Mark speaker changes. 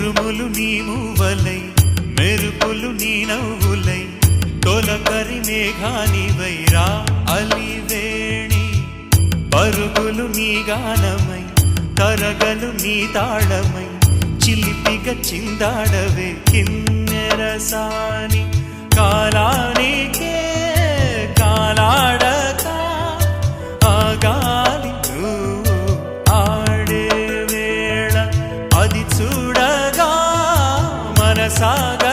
Speaker 1: ఉరుములు నీ మూవలై మెరుపులు నీ నవ్వులై తొలకరి మేఘానివైరా అలివేణి పరుగులు నీ గానమై తరగలు నీ తాళమై చిలిపిగ చిందాడవే కిన్నెరసాని కాలానికే కాలాడక ఆగాలి నువ్వు ఆడే వేళ అది చూడగా మనసాగ